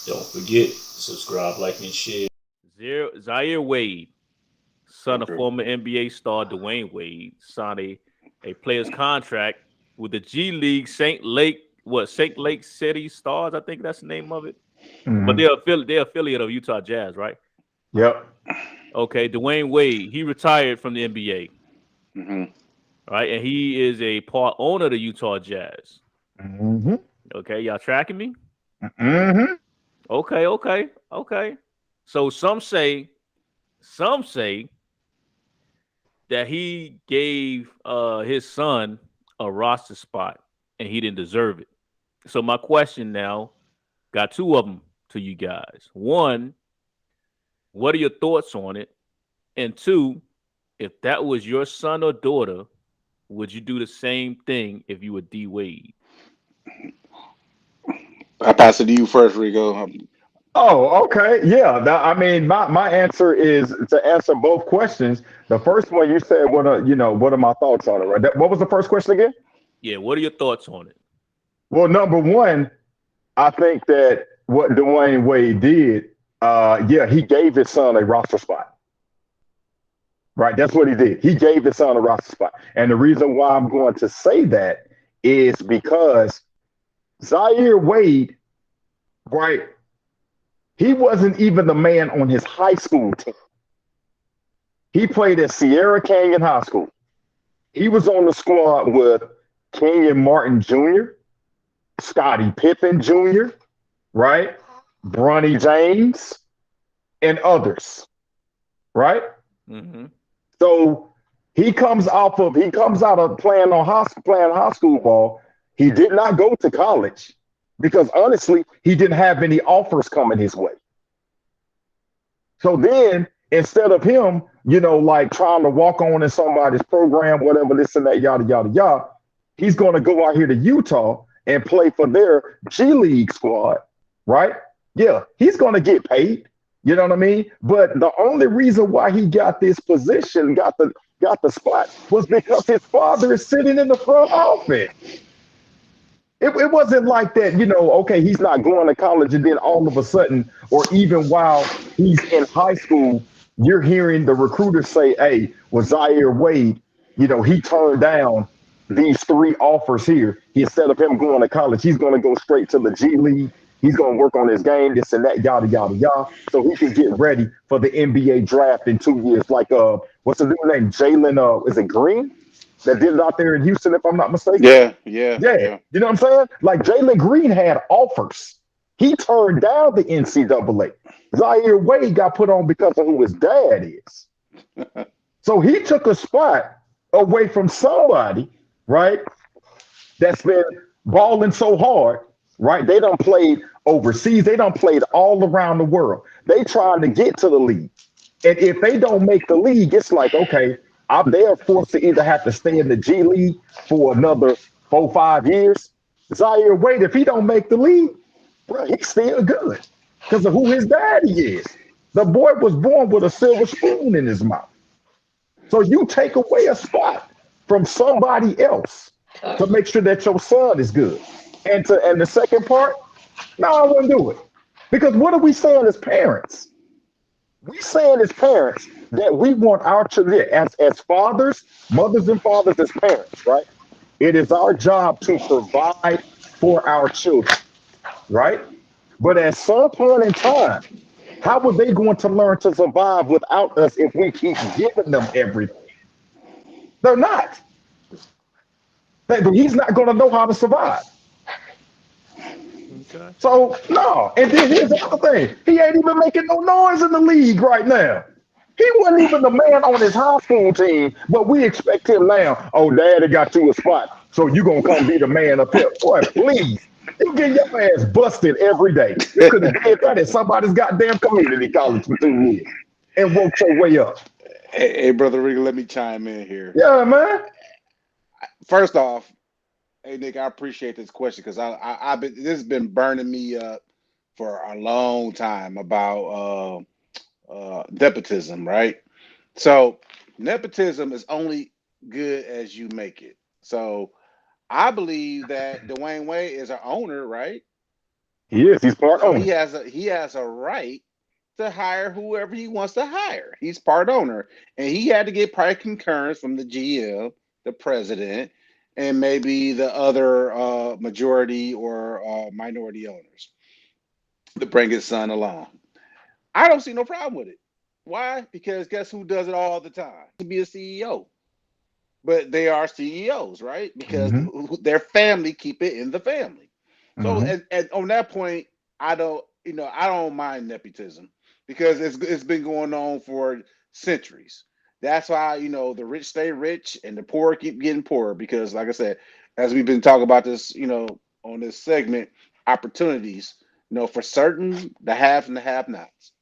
Don't forget, subscribe, like, and share. Zaire Wade, son of Okay. former NBA star Dwayne Wade, signed a player's contract with the G League St. Lake City Stars, I think that's the name of it. But Hmm. they're affiliate of Utah Jazz, right? Yep. Okay, Dwayne Wade, he retired from the NBA, Hmm. right? And he is a part owner of the Utah Jazz. Hmm. Okay, y'all tracking me? Hmm. Okay. So some say that he gave his son a roster spot and he didn't deserve it. So my question now got two of them to you guys. One, what are your thoughts on it? And two, if that was your son or daughter, would you do the same thing if you were D Wade? I pass it to you first, Rico. Oh, okay. Yeah. I mean, my answer is to answer both questions. The first one you said, what are my thoughts on it? Right. What was the first question again? Yeah, what are your thoughts on it? Well, number one, I think that what Dwayne Wade did, yeah, he gave his son a roster spot. Right. That's what he did. He gave his son a roster spot. And the reason why I'm going to say that is because Zaire Wade, right, he wasn't even the man on his high school team. He played at Sierra Canyon High School. He was on the squad with Kenyon Martin Jr., Scottie Pippen Jr., right? Bronny James, and others, right? Mm-hmm. So he comes out of playing high school ball. He did not go to college because honestly, he didn't have any offers coming his way. So then instead of him, like trying to walk on in somebody's program, whatever, this and that, yada, yada, yada, he's going to go out here to Utah and play for their G League squad, right? Yeah, he's going to get paid. You know what I mean? But the only reason why he got this position, got the spot, was because his father is sitting in the front office. It wasn't like that, okay, he's not going to college and then all of a sudden, or even while he's in high school, you're hearing the recruiter say, hey, well, Zaire Wade, he turned down these three offers here. Instead of him going to college, he's going to go straight to the G League. He's going to work on his game, this and that, yada, yada, yada, so he can get ready for the NBA draft in 2 years. Like, what's the dude name? Jalen, is it Green? That did it out there in Houston, if I'm not mistaken. Yeah, yeah, Yeah, yeah. you know what I'm saying? Like Jalen Green had offers. He turned down the NCAA. Zaire Wade got put on because of who his dad is. So he took a spot away from somebody, right, that's been balling so hard, right? They done played overseas. They done played all around the world. They trying to get to the league. And if they don't make the league, it's like, okay, they are forced to either have to stay in the G League for another 4, 5 years. Zaire Wade, if he don't make the league, bro, he's still good because of who his daddy is. The boy was born with a silver spoon in his mouth. So you take away a spot from somebody else to make sure that your son is good. And the second part, no, I wouldn't do it. Because what are we saying as parents? We saying as parents that we want our children as fathers, mothers and fathers as parents, right? It is our job to provide for our children, right? But at some point in time, how are they going to learn to survive without us if we keep giving them everything? They're not. He's not going to know how to survive. Okay. So no. And then here's the other thing: he ain't even making no noise in the league right now. He wasn't even the man on his high school team, but we expect him now. Oh, daddy got you a spot, so you gonna come be the man up here. Boy, please. You get your ass busted every day. You could have did that at somebody's goddamn community college for 2 years and worked your way up. Hey, brother Rico, let me chime in here. Yeah, man. First off, hey Nick, I appreciate this question because I've been this has been burning me up for a long time about nepotism, right? So nepotism is only good as you make it. So I believe that Dwayne Wade is our owner, right? He is. He's part So owner. he has a right to hire whoever he wants to hire. He's part owner, and he had to get prior concurrence from the GM, the president, and maybe the other majority or minority owners to bring his son along. I don't see no problem with it. Why? Because guess who does it all the time? To be a CEO. But they are CEOs, right? Because their family keep it in the family. So and on that point, I don't mind nepotism because it's been going on for centuries. That's why the rich stay rich and the poor keep getting poorer because, like I said, as we've been talking about this, on this segment, opportunities, for certain the have and the have-nots.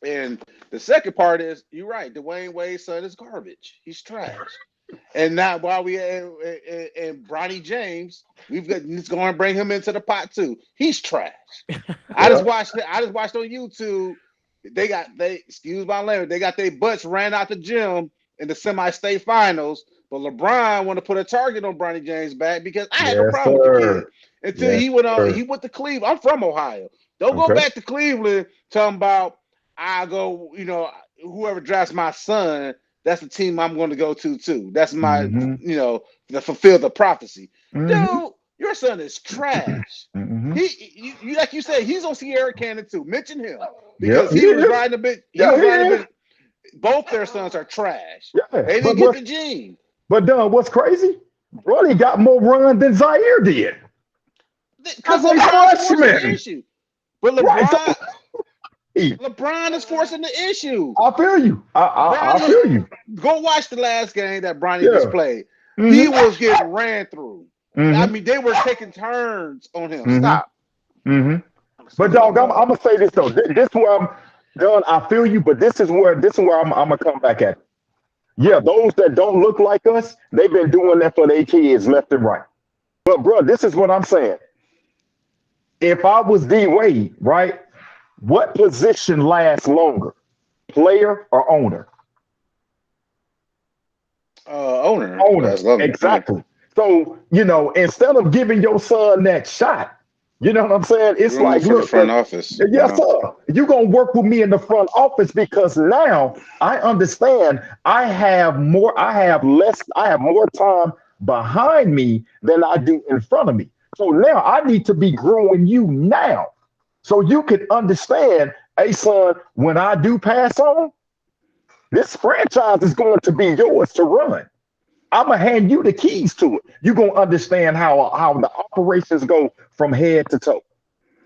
And the second part is you're right. Dwayne Wade's son is garbage. He's trash. And now while we and Bronny James, we've got just going to bring him into the pot too. He's trash. I just watched on YouTube. Excuse my language, they got their butts ran out the gym in the semi-state finals. But LeBron want to put a target on Bronny James' back because I had no problem with the kid until he went to Cleveland. I'm from Ohio. Don't go back to Cleveland talking about I go, whoever drafts my son, that's the team I'm going to go to too. That's my, to fulfill the prophecy. Dude, your son is trash. He, like you said, he's on Sierra Cannon too. Mention him because he was riding a bit. He was riding a bit. Both their sons are trash. Yeah. They didn't get the gene. But what's crazy? Bronny got more run than Zaire did. Because LeBron's forcing the issue. But LeBron is forcing the issue. I feel you. I feel you. Go watch the last game that Bronny just played. He was getting ran through. I mean, they were taking turns on him. Stop. But dog, I'm gonna say this though. This is where I'm done. I feel you, but this is where I'm gonna come back at. Yeah, those that don't look like us, they've been doing that for their kids left and right. But bro, this is what I'm saying. If I was D Wade, right? What position lasts longer, player or owner? Owner. Exactly. So, instead of giving your son that shot, you know what I'm saying? It's like, look, the front office. Yes, sir. You're going to work with me in the front office because now I understand I have more time behind me than I do in front of me. So now I need to be growing you now. So you can understand, hey, son, when I do pass on, this franchise is going to be yours to run. I'm going to hand you the keys to it. You're going to understand how the operations go from head to toe.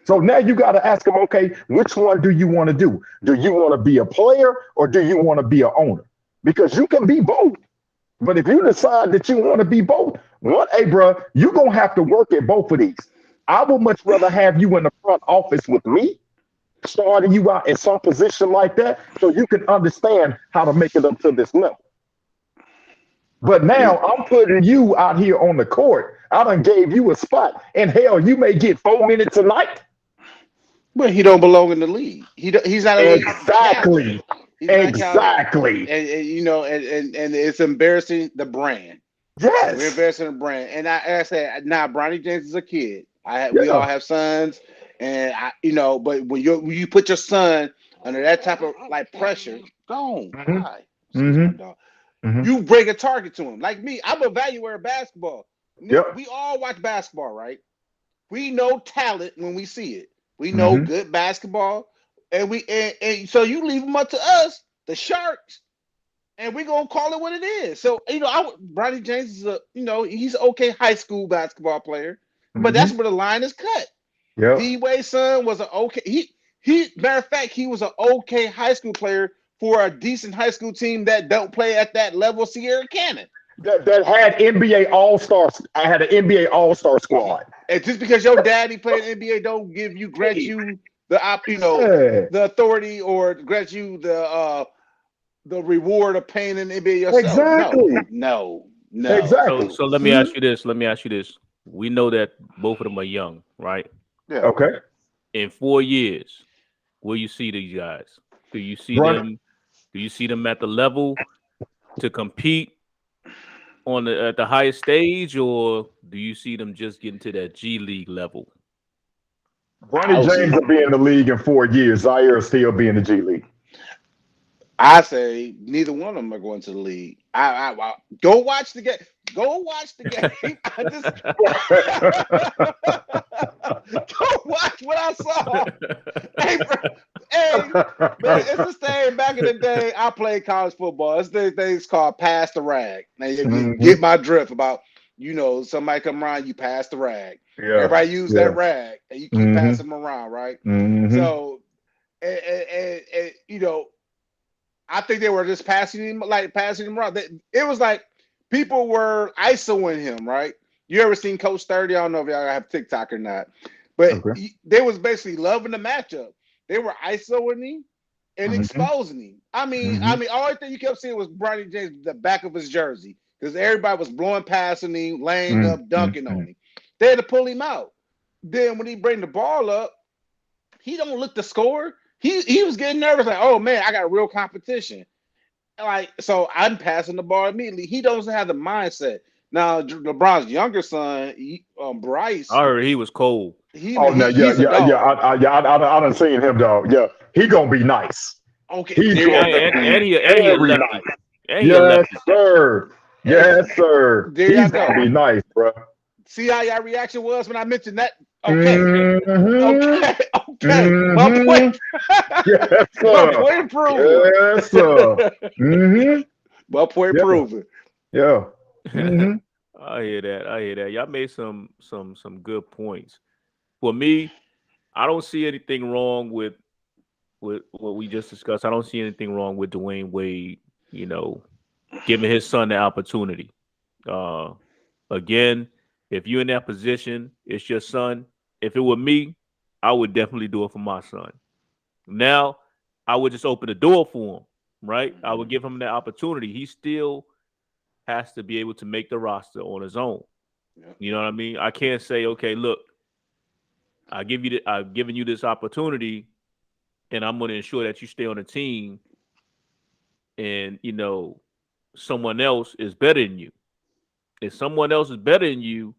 So now you got to ask them, okay, which one do you want to do? Do you want to be a player or do you want to be an owner? Because you can be both. But if you decide that you want to be both, hey, bro, you're going to have to work at both of these. I would much rather have you in the front office with me, starting you out in some position like that, so you can understand how to make it up to this level. But now I'm putting you out here on the court. I done gave you a spot. And hell, you may get 4 minutes a night. But he don't belong in the league. He's not a exactly. Exactly. And it's embarrassing the brand. Yes. We're embarrassing the brand. And I said, Bronny James is a kid. We all have sons, and but when you put your son under that type of like pressure, go on. You bring a target to him. Like me, I'm a evaluator of basketball. We all watch basketball, right? We know talent when we see it. We know good basketball, and so you leave them up to us, the Sharks, and we're gonna call it what it is. So Bronny James is he's an okay high school basketball player. But that's where the line is cut. D-Wade's son was an okay. Matter of fact, he was an okay high school player for a decent high school team that don't play at that level. Sierra Cannon that had NBA All-Stars. I had an NBA All-Star squad. And just because your daddy played NBA, don't grant you the the authority or grant you the reward of playing in the NBA yourself. Exactly. No. Exactly. So let me ask you this. We know that both of them are young, right? Yeah. Okay. In 4 years, will you see these guys? Do you see them? Do you see them at the level to compete at the highest stage, or do you see them just getting to that G League level? Bronny James will be in the league in 4 years. Zaire will still be in the G League. I say neither one of them are going to the league. I go watch the game. Go watch the game. I just go watch what I saw. Hey, man, it's this thing back in the day. I played college football. It's this thing's called pass the rag. Now you get my drift about, somebody come around, you pass the rag. Yeah. Everybody use that rag and you keep passing them around, right? So, and I think they were just passing him around. It was like people were ISOing him, right? You ever seen Coach 30? I don't know if y'all have TikTok or not, but they was basically loving the matchup. They were ISOing him and exposing him. I mean, all thing you kept seeing was Bronny James, the back of his jersey, because everybody was blowing past him, laying up, dunking on him. They had to pull him out. Then when he bring the ball up, he don't look to score. He was getting nervous, like, oh man, I got real competition. Like, so I'm passing the ball immediately. He doesn't have the mindset. Now, LeBron's younger son, Bryce. I heard he was cold. I done seen him, dog. Yeah, he gonna be nice. Okay, and he nice. Yes, sir. Yes, sir. He's gonna be nice, bro. See how your reaction was when I mentioned that? Okay. Okay. My point. Yes, sir. My point proven. Yes, sir. My point proven. Yeah. I hear that. Y'all made some good points. For me, I don't see anything wrong with what we just discussed. I don't see anything wrong with Dwayne Wade, giving his son the opportunity. Again, if you're in that position, it's your son. If it were me, I would definitely do it for my son. Now, I would just open the door for him, right? I would give him that opportunity. He still has to be able to make the roster on his own. Yeah. You know what I mean? I can't say, okay, look, I've given you this opportunity, and I'm going to ensure that you stay on the team, and, someone else is better than you. If someone else is better than you,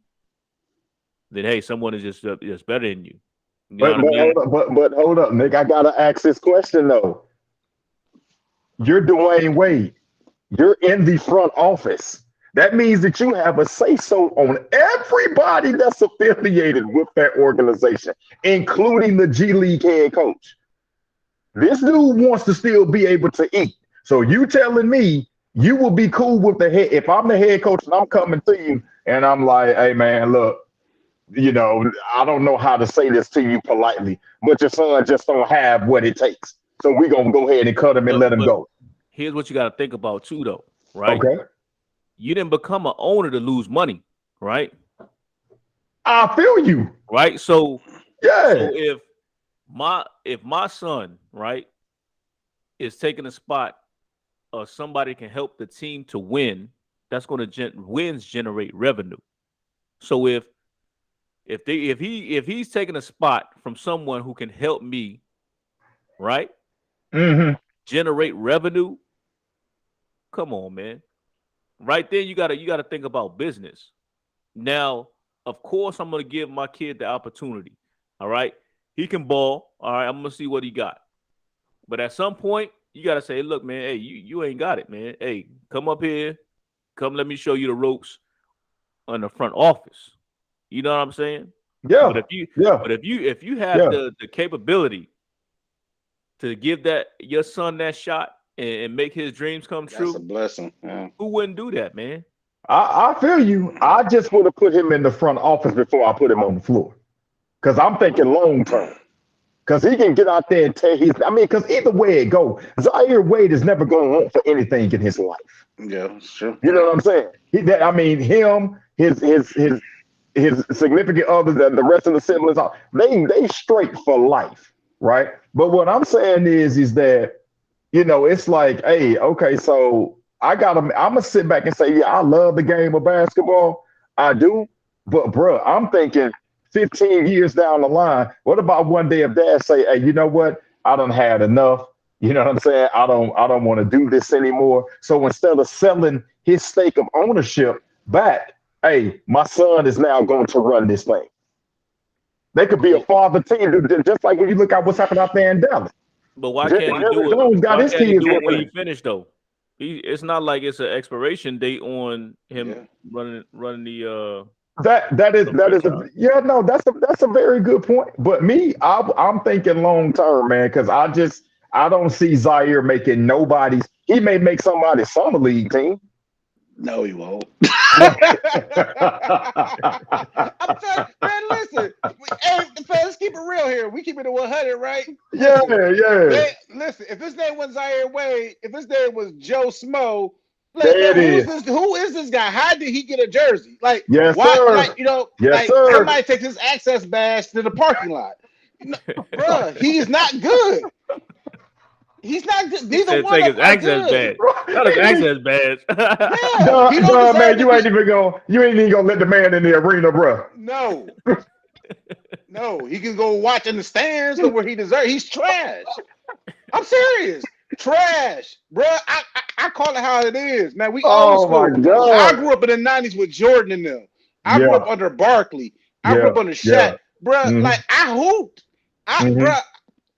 then hey, someone is just better than you. But hold up, Nick. I gotta ask this question though. You're Dwayne Wade. You're in the front office. That means that you have a say-so on everybody that's affiliated with that organization, including the G League head coach. This dude wants to still be able to eat. So you telling me you will be cool with the head? If I'm the head coach and I'm coming to you and I'm like, hey man, look, I don't know how to say this to you politely, but your son just don't have what it takes. So we're going to go ahead and cut him and let him go. Here's what you got to think about too, though, right? Okay. You didn't become an owner to lose money, right? I feel you. Right? So, yeah. So if my son, right, is taking a spot or somebody can help the team to win, that's going to wins generate revenue. So if he's taking a spot from someone who can help me, right? Generate revenue. Come on, man. Right there, you gotta think about business. Now, of course, I'm gonna give my kid the opportunity. All right, he can ball. All right, I'm gonna see what he got. But at some point, you gotta say, look, man, hey, you ain't got it, man. Hey, come up here. Come, let me show you the ropes on the front office. You know what I'm saying? Yeah. But if you have the capability to give your son that shot and make his dreams come true, that's a blessing. Yeah. Who wouldn't do that, man? I feel you. I just would have put him in the front office before I put him on the floor, because I'm thinking long term. Because he can get out there and tell because either way it go, Zaire Wade is never going to want for anything in his life. Yeah, sure. You know what I'm saying? His significant others and the rest of the siblings, they straight for life, right? But what I'm saying is that, it's like, hey, okay, so I'm gonna sit back and say, yeah, I love the game of basketball. I do. But bro, I'm thinking 15 years down the line, what about one day if dad say, hey, you know what? I done had enough. You know what I'm saying? I don't want to do this anymore. So instead of selling his stake of ownership back, hey, my son is now going to run this thing. They could be a father team, just like when you look at what's happening out there in Dallas. But why Jerry can't he do it? Jones got Why his can't he kids do it with when he him. finished though? It's not like it's an expiration date on him running the. That is that's a very good point. But me, I'm thinking long term, man, because I don't see Zaire making nobody's. He may make somebody's summer league team. No, he won't. No. I'm telling man, listen. Hey, let's keep it real here. We keep it at 100, right? Yeah, Listen, if his name was Zaire Wade, if his name was Joe Smo, There it is. who is this guy? How did he get a jersey? Like, Yes, why? sir. Like, Yes, like sir. somebody takes his access badge to the parking lot. Bruh, he's not good. He's not good. Neither one of them are good. Not his access badge. Yeah, he don't Duh, deserve man, to you ain't even gonna let the man in the arena, bro. No. No, he can go watch in the stands where he deserves. He's trash. I'm serious. Trash, bro. I call it how it is, man. We old school. My God. I grew up in the 90s with Jordan and them. I grew up under Barkley. I grew up under Shaq. Bro, like I hooped. Bro,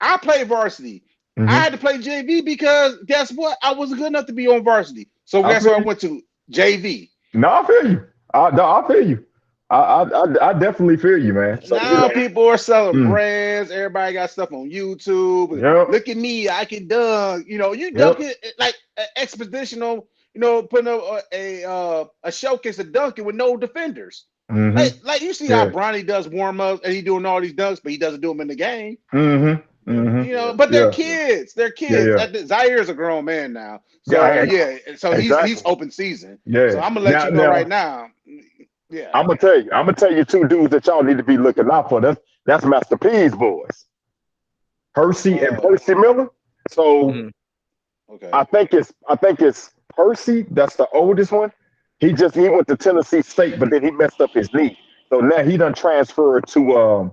I played varsity. I had to play JV because guess what? I wasn't good enough to be on varsity. So guess what I went to? JV. No, I feel you. I feel you. I definitely feel you, man. So, now people are selling brands. Everybody got stuff on YouTube. Yep. Look at me, I can dunk. You dunk it like an expeditional. Putting up a showcase of dunking with no defenders. Like you see how Bronny does warm ups and he doing all these dunks, but he doesn't do them in the game. But they're kids. They're kids. Zaire is a grown man now. So so he's open season. So I'm gonna let you know right now. Yeah, I'm gonna tell you two dudes that y'all need to be looking out for. That's Master P's boys, Percy and Percy Miller. So I think it's Percy. That's the oldest one. He went to Tennessee State, but then he messed up his knee. So now he done transferred to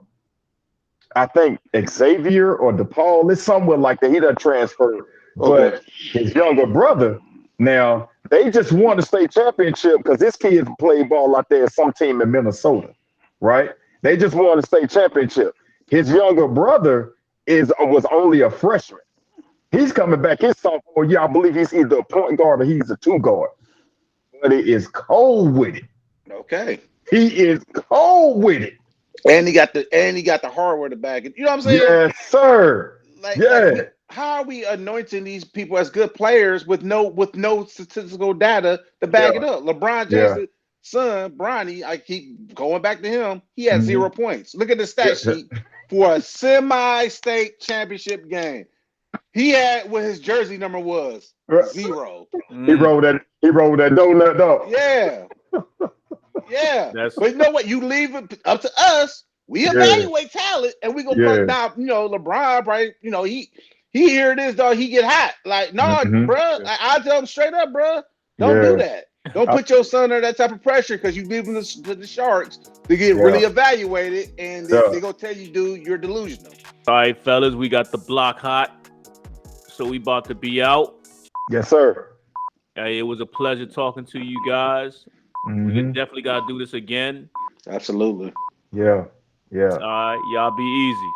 I think Xavier or DePaul. It's somewhere like that. He done transferred. But his younger brother, now they just won the state championship because this kid played ball out there at some team in Minnesota, right? They just won the state championship. His younger brother was only a freshman. He's coming back his sophomore year. I believe he's either a point guard or he's a two guard. But he is cold with it. Okay. He is cold with it. And he got the hardware to back it. You know what I'm saying? Yes, sir. Like, how are we anointing these people as good players with no statistical data to back it up? LeBron James' son, Bronny, I keep going back to him. He had 0 points. Look at the stat sheet for a semi-state championship game. He had what his jersey number was 0. He rolled that donut dog. Yeah. Yeah. But you know what? You leave it up to us. We evaluate talent and we go play now. LeBron, right? He hear this dog, he get hot. Like, no, bro. I tell him straight up, bro. Don't do that. Don't put your son under that type of pressure because you leave him to the Sharks to get really evaluated, and they gonna tell you, dude, you're delusional. All right, fellas, we got the block hot, so we about to be out. Yes, sir. Hey, it was a pleasure talking to you guys. We definitely gotta do this again. Absolutely. Yeah. All right, y'all be easy.